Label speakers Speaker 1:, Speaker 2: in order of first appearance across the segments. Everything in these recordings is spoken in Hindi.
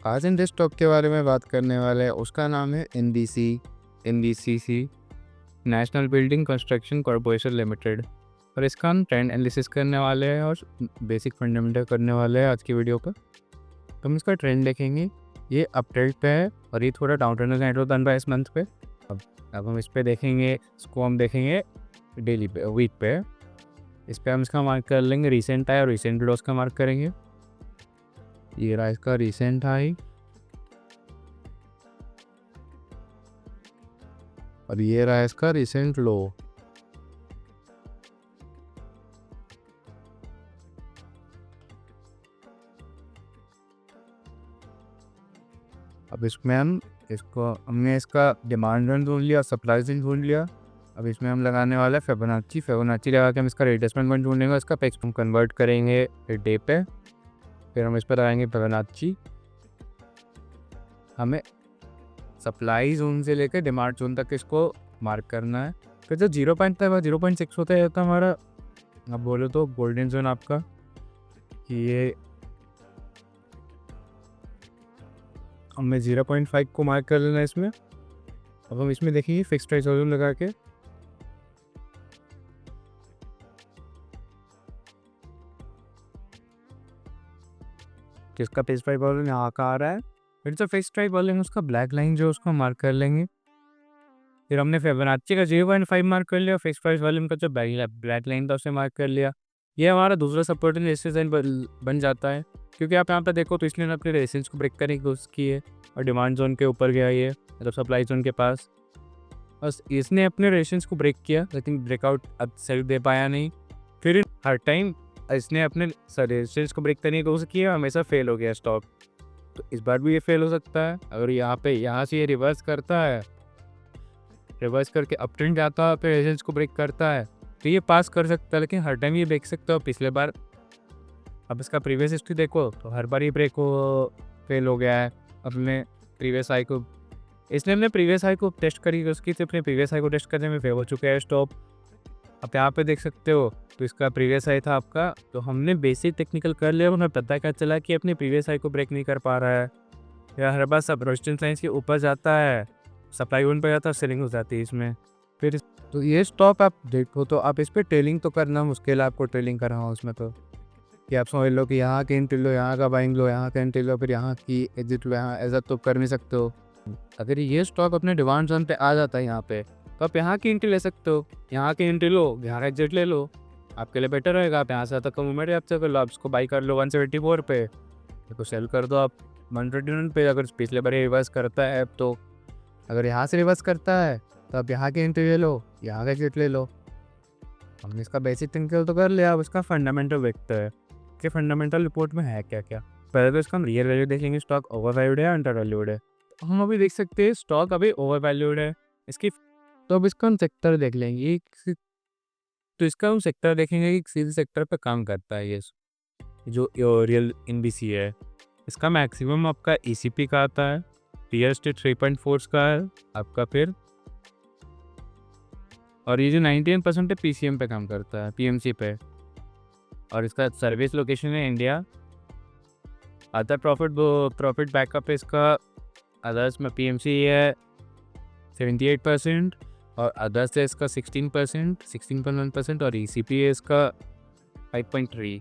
Speaker 1: आज इन जिस स्टॉक के बारे में बात करने वाले हैं उसका नाम है NBCC, national building construction corporation limited. और इसका हम ट्रेंड एनालिसिस करने वाले हैं और बेसिक फंडामेंटल करने वाले हैं आज की वीडियो पर। तो हम इसका ट्रेंड देखेंगे, ये अप ट्रेंड पे है और ये थोड़ा डाउन ट्रेंड सेंटर बन रहा है इस मंथ पे। अब हम इस पे देखेंगे, इसको हम देखेंगे डेली पे, वीक पे। इस पे हम इसका मार्क कर लेंगे रिसेंट हाई और रिसेंट लॉस का मार्क करेंगे। ये रहा इसका रिसेंट हाई और ये रहा इसका रिसेंट लो। अब इसमें हमने इसका डिमांड जोन ढूंढ लिया, सप्लाई जोन ढूंढ लिया। अब इसमें हम लगाने वाला है फिबोनाची लगा के हम इसका रिट्रेसमेंट पॉइंट ढूंढेंगे, इसका पेक्स हम कन्वर्ट करेंगे डे पे। फिर हम इस पर लगाएंगे फिबोनाची। हमें सप्लाई जोन से लेकर डिमांड जोन तक इसको मार्क करना है। फिर जो 0.6 होता है तो हमारा, आप बोलो तो गोल्डन जोन आपका, कि ये हमें 0.5 को मार्क कर लेना है इसमें। अब हम इसमें देखेंगे फिक्स प्राइस वॉल्यूम लगा के, जिसका फिक्स प्राइस वॉल्यूम यहाँ का आ रहा है। फिर जो फिक्स प्राइस वॉल्यूम उसका ब्लैक लाइन जो उसको मार्क कर लेंगे। फिर हमने फिबोनाची का 0.5 मार्क कर लिया, फिक्स प्राइस वॉल्यूम का जो ब्लैक लाइन था उसे मार्क कर लिया। ये हमारा दूसरा सपोर्ट एंड रेजिस्टेंस बन जाता है, क्योंकि आप यहाँ पर देखो तो इसने अपने रेजिस्टेंस को ब्रेक करने की कोशिश की है और डिमांड जोन के ऊपर गया ये, मतलब सप्लाई जोन के पास। बस इसने अपने रेजिस्टेंस को ब्रेक किया, लेकिन ब्रेकआउट अब सेल दे पाया नहीं। फिर हर टाइम इसने अपने रेजिस्टेंस को ब्रेक करने की कोशिश की, हमेशा फेल हो गया स्टॉक। तो इस बार भी ये फेल हो सकता है। अगर यहाँ से ये रिवर्स करता है, रिवर्स करके अप ट्रेंड जाता है, फिर रेजिस्टेंस को ब्रेक करता है, तो ये पास कर सकता है, लेकिन हर टाइम ये ब्रेक सकता है। पिछले बार अब इसका प्रीवियस हिस्ट्री देखो तो हर बार ये ब्रेक हो फेल हो गया है अपने प्रीवियस हाई को। इसने अपने प्रीवियस हाई को टेस्ट करी, उसकी से अपने प्रीवियस हाई को टेस्ट करने में फेल हो चुका है स्टॉप। आप यहाँ पे देख सकते हो, तो इसका प्रीवियस हाई था आपका, तो हमने बेसिक टेक्निकल कर लिया, उन्हें पता क्या चला कि अपने प्रीवियस हाई को ब्रेक नहीं कर पा रहा है, या हर बार सब रेजिस्टेंस लाइन के ऊपर जाता है, सप्लाई वन पर जाता है, सेलिंग हो जाती है इसमें। फिर तो ये स्टॉप आप देखो तो आप इस पर ट्रेलिंग तो करना मुश्किल है, आपको ट्रेलिंग कर रहा हूँ उसमें, तो कि आप समझ लो कि यहाँ की एंट्री लो, यहाँ का बाइंग लो, यहाँ का एंट्री लो, फिर यहाँ की एग्जिट लो, यहाँ ऐसा तो कर नहीं सकते हो। अगर ये स्टॉक अपने डिमांड जोन पे आ जाता है यहाँ पे, तो आप यहाँ की एंट्री ले सकते हो, यहाँ की एंट्री लो, यहाँ का एग्जिट ले लो, आपके लिए बेटर रहेगा। आप यहाँ से आता कम मूवमेंट आपसे कर लो, आप इसको बाई कर लो 174 पे, तो सेल कर दो आप 121 पे। अगर पिछले बार रिवर्स करता है तो, अगर यहाँ से रिवर्स करता है तो आप यहाँ की एंट्री ले लो, यहाँ का एग्जिट ले लो। हमने इसका बेसिक टेक्निकल तो कर लिया, अब इसका फंडामेंटल देखते हैं कि फंडामेंटल रिपोर्ट में है क्या क्या। पहले तो इसका हम रियल वैल्यू देखेंगे, स्टॉक ओवर वैल्यूड है अंडर वैल्यूड है। तो हम अभी देख सकते हैं स्टॉक अभी ओवर वैल्यूड है इसकी। तो अब इसका हम सेक्टर देख लेंगे, तो इसका हम सेक्टर देखेंगे कि किसी सेक्टर पर काम करता है ये जो रियल NBC है। इसका मैक्सिमम आपका ECP का आता है, रियल एस्टेट 3.4 का है आपका। फिर और ये जो 99% है PCM पे काम करता है, PMC पे। और इसका सर्विस लोकेशन है इंडिया। अदर प्रॉफिट बैकअप है इसका, अदर्स में PMC है 78% और अदर्स है इसका 16.1% और ECP है इसका 5.3।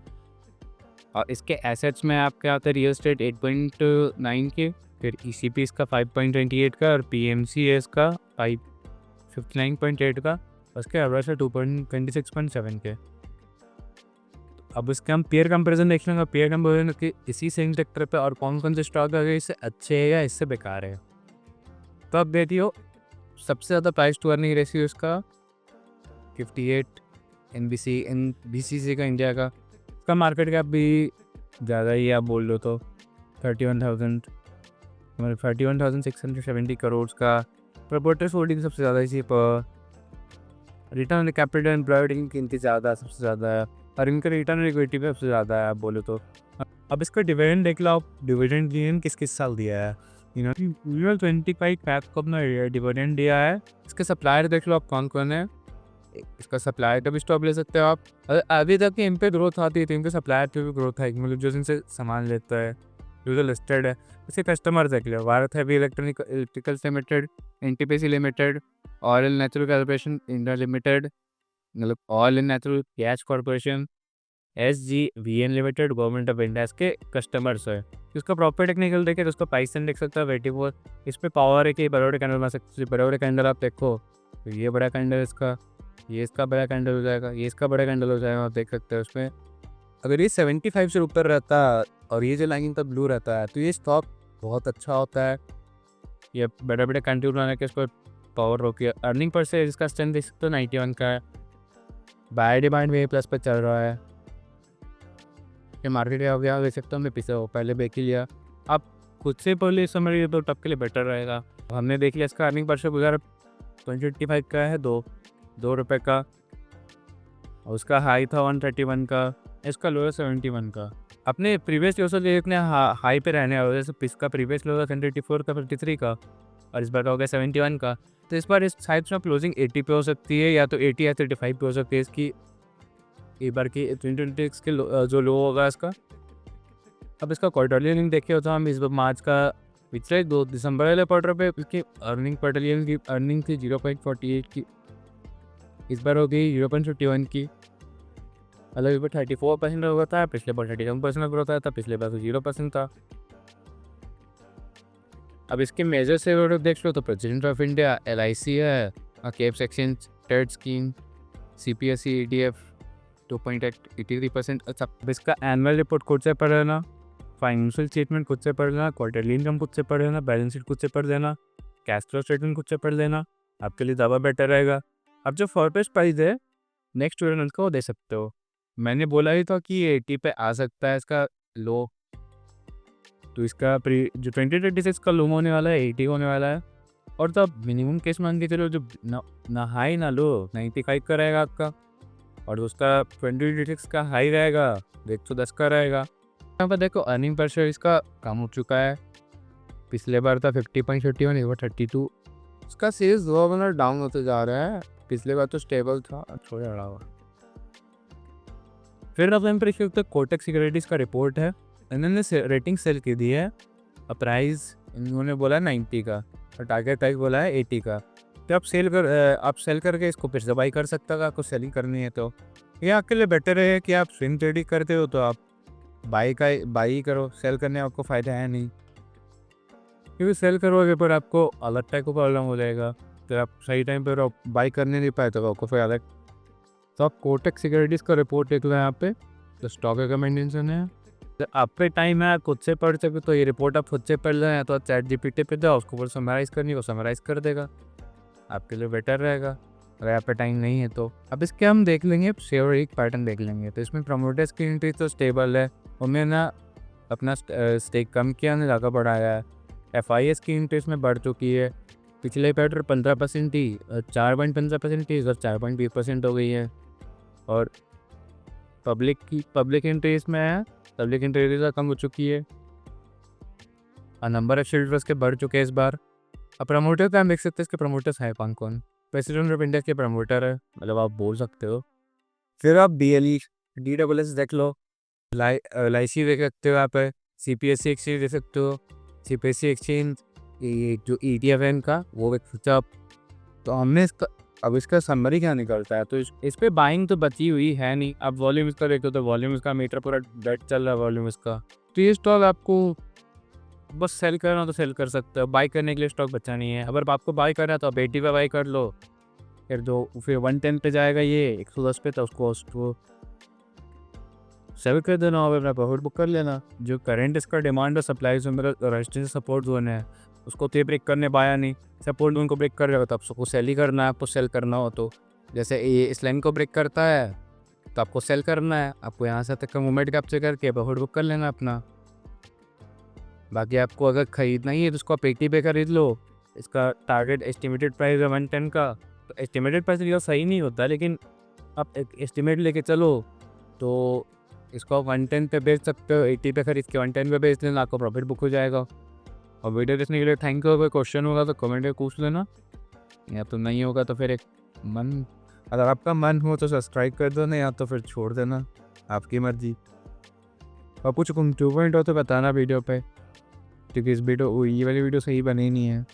Speaker 1: और इसके एसेट्स में आपके आते हैं रियल एस्टेट 8.9 के, फिर ECP इसका 5.28 का और PMC है इसका 59.8 का, उसके एवरेज है 226.7 के। अब इसके हम पेयर कंपैरिजन देख लेंगे, पेयर कंपैरिजन कि इसी सेम सेक्टर पे और कौन कौन से स्टॉक अगर इससे अच्छे है या इससे बेकार है। तो अब देखियो, सबसे ज़्यादा प्राइस टू अर्निंग रेशियो इसका 58 NBCC का इंडिया का। इसका मार्केट कैप भी ज़्यादा ही आप बोल लो तो 31,670 करोड़ का। प्रमोटर्स होल्डिंग सबसे ज़्यादा इसी पर। रिटर्न ऑन कैपिटल एम्प्लॉयड की गिनती ज़्यादा सबसे ज़्यादा है, और इनका रिटर्न ऑन इक्विटी पे सबसे ज़्यादा है आप बोलो तो। अब इसका डिविडेंड देख लो आप, डिविडेंड किस किस साल दिया है। 25 पैक को अपना डिविडेंड दिया है। इसके सप्लायर देख लो आप कौन कौन है, इसका सप्लायर का भी स्टॉक ले सकते हो आप। अभी तक इन पे ग्रोथ आती है तो इनके सप्लायर पे भी ग्रोथ है, मतलब जो इनसे सामान लेता है। जो तो लिस्टेड है। इसके कस्टमर देख लो, Bharat heavy electricals limited, NTPC limited, oil natural corporation India limited, मतलब oil and natural gas corporation, SGVN limited, government of India इसके कस्टमर्स है। इसका प्रॉपर टेक्निकल देखे तो उसका प्राइस देख सकता है 84। इस पर पावर है कि बड़े कैंडल बना सकते, बड़े कैंडल आप देखो तो ये बड़ा कैंडल इसका, ये इसका बड़ा कैंडल हो जाएगा, ये इसका बड़ा कैंडल हो जाएगा, आप देख सकते हो उसमें। अगर ये 75 से ऊपर रहता और ये जो लाइन तब ब्लू रहता है तो ये स्टॉक बहुत अच्छा होता है। ये बड़े बड़े कैंडल बनाने के इसको पावर रोकी है। अर्निंग पर से इसका स्ट्रेंथ देख सकते हो 91 का है। बाय डिमांड में प्लस पे चल रहा है। ये मार्केट हो गया देख सकते हो, मैं पीछे पहले बेच ही लिया। आप खुद से पहले समझ लिए तो तब के लिए बेटर रहेगा। हमने देख लिया इसका अर्निंग पर से 2085 का है, 2 रुपये का, और उसका हाई था 131 का, इसका लो है 71 का। अपने प्रीवियस लो से देखने हाई पे रहने वाले, जैसे इसका प्रीवियस लो था 184 का, 53 का, और इस बार हो गया 71 का। तो इस बार इस साइड में क्लोजिंग 80 पे हो सकती है, या तो 80 या 35 पे हो सकती है इसकी। एक बार की 2026 के जो लो होगा इसका। अब इसका क्वार्टरली अर्निंग देखे तो हम इस बार मार्च का पिछले 2 दिसंबर वाले क्वार्टर पे इसकी अर्निंग क्वार्टरली की अर्निंग थी 0.48 की, इस बार हो गई 0.51 की। मतलब इस बार 34% ग्रोथ था, पिछले बार 37% ग्रोथ आया था, पिछले बार तो 0% था। अब इसके मेजर से देख लो तो प्रेसिडेंट ऑफ इंडिया, LIC है, keeps exchange trade scheme, CPSE ETF 2.83%। अच्छा, अब इसका एनुअल रिपोर्ट खुद से पढ़ लेना, फाइनेंशियल स्टेटमेंट खुद से पढ़ लेना, क्वार्टरली इनकम खुद से पढ़ लेना, बैलेंस शीट खुद से पढ़ लेना, कैश फ्लो स्टेटमेंट खुद से पढ़ लेना, आपके लिए ज़्यादा बेटर रहेगा। अब जो फॉरपेस्ट प्राइस है नेक्स्ट 12 मंथ का वो दे सकते हो। मैंने बोला ही था कि ये 80 पे आ सकता है इसका लो, तो इसका जो 2026 का लो होने वाला है 80 होने वाला है। और तब मिनिमम केस मान के चलो, जो ना हाई ना लो 95 का रहेगा आपका, और उसका 2026 का हाई रहेगा 110 का रहेगा। यहाँ पर देखो अर्निंग पर शेयर इसका कम हो चुका है, पिछले बार था 50.51, ये 32। इसका सेल्स 2 मिनट डाउन होते जा रहा है, पिछले बार तो स्टेबल था, छोड़ रहा हुआ। फिर अब पर कोटक सिक्योरिटीज़ का रिपोर्ट है, इन्होंने रेटिंग सेल की दी है, प्राइस इन्होंने बोला 90 का और टारगेट प्राइस बोला है 80 का। तो आप सेल करके इसको फिर से बाई कर सकते हो, आपको सेलिंग करनी है तो। ये आपके लिए बेटर है कि आप स्विंग ट्रेडिंग करते हो तो आप बाई करो, सेल करने में आपको फ़ायदा है नहीं, क्योंकि सेल करोगे पर आपको अलग टाइप का प्रॉब्लम हो जाएगा। तो आप सही टाइम पर बाई करने नहीं पाए तो आपको फिर अलग। तो आप कोटक सिक्योरिटीज़ का रिपोर्ट देख लो यहाँ पे, तो स्टॉक रिकमेंडेशन है, तो आप पे टाइम है खुद से पढ़ सके तो ये रिपोर्ट आप खुद से पढ़ लें, तो चैट GPT पे दो, उसको ऊपर समराइज़ करनी वो समराइज़ कर देगा, आपके लिए बेटर रहेगा अगर आप पे टाइम नहीं है तो। अब इसके हम देख लेंगे शेयर एक पैटर्न देख लेंगे। तो इसमें प्रमोटर्स की एंट्री तो स्टेबल है, उन्होंने ना अपना स्टेक कम किया, ने ज़्यादा बढ़ाया है। FIS की इंट्रेस्ट में बढ़ चुकी है, पिछले पैटर 15% थी, 4.15% थी, इधर 4.20% हो गई है। और पब्लिक इंट्रेस्ट में है, पब्लिक इंट्रेस्ट कम हो चुकी है, और नंबर ऑफ शेयर्स के बढ़ चुके हैं इस बार। अब प्रमोटर का हम देख सकते हैं, इसके प्रमोटर्स हैं कौन, प्रेसिडेंट ऑफ इंडिया के प्रमोटर है, मतलब आप बोल सकते हो। फिर आप BLE DSS देख लो, LIC देख सकते हो, यहाँ पर CPSE एक्सचेंज देख सकते हो, CPSE एक्सचेंज जो ETF है इनका वो देख सकते हो आप। तो हमने इसका समरी क्या निकलता है, तो इस पे बाइंग तो बची हुई है नहीं। अब वॉल्यूम इसका देखो तो वॉल्यूम इसका मीटर पूरा डेड चल रहा है वॉल्यूम इसका। तो ये स्टॉक आपको बस सेल करना हो तो सेल कर सकते हो, बाई करने के लिए स्टॉक बचा नहीं है। अगर आपको बाई करना है तो आप 80 पे बाई कर लो, फिर 110 पे जाएगा ये 110 पे, तो उसको सेल कर देना और अपना प्रॉफिट बुक कर लेना। जो करंट इसका डिमांड और सप्लाई जो मेरा रेजिस्टेंस सपोर्ट जोन है उसको तो ब्रेक करने पाया नहीं, सपोर्ट जोन को ब्रेक कर रहा तो आपको सेल ही करना है, आपको सेल करना हो तो। जैसे ये इस लाइन को ब्रेक करता है तो आपको सेल करना है, आपको यहाँ से तक का मूवमेंट कैप्चर करके प्रॉफिट बुक कर लेना अपना। बाकी आपको अगर ख़रीदना ही है तो उसको आप 80 पे खरीद लो। इसका टारगेट एस्टिमेटेड प्राइस है 110 का, तो एस्टिमेटेड प्राइस लिया सही नहीं होता, लेकिन आप एक एस्टिमेट लेके चलो तो इसको आप 110 पे बेच सकते हो, 80 पे खरीद के 110 पे बेच लेना, आपको प्रॉफिट बुक हो जाएगा। और वीडियो देखने के लिए थैंक यू। अगर क्वेश्चन होगा तो कमेंट में पूछ लेना, या तो नहीं होगा तो फिर अगर आपका मन हो तो सब्सक्राइब कर दो ना, या तो फिर छोड़ देना, आपकी मर्जी। और कुछ तुम 2.0 तो बताना वीडियो पे, क्योंकि इस वीडियो ये वाली वीडियो सही बनी नहीं है।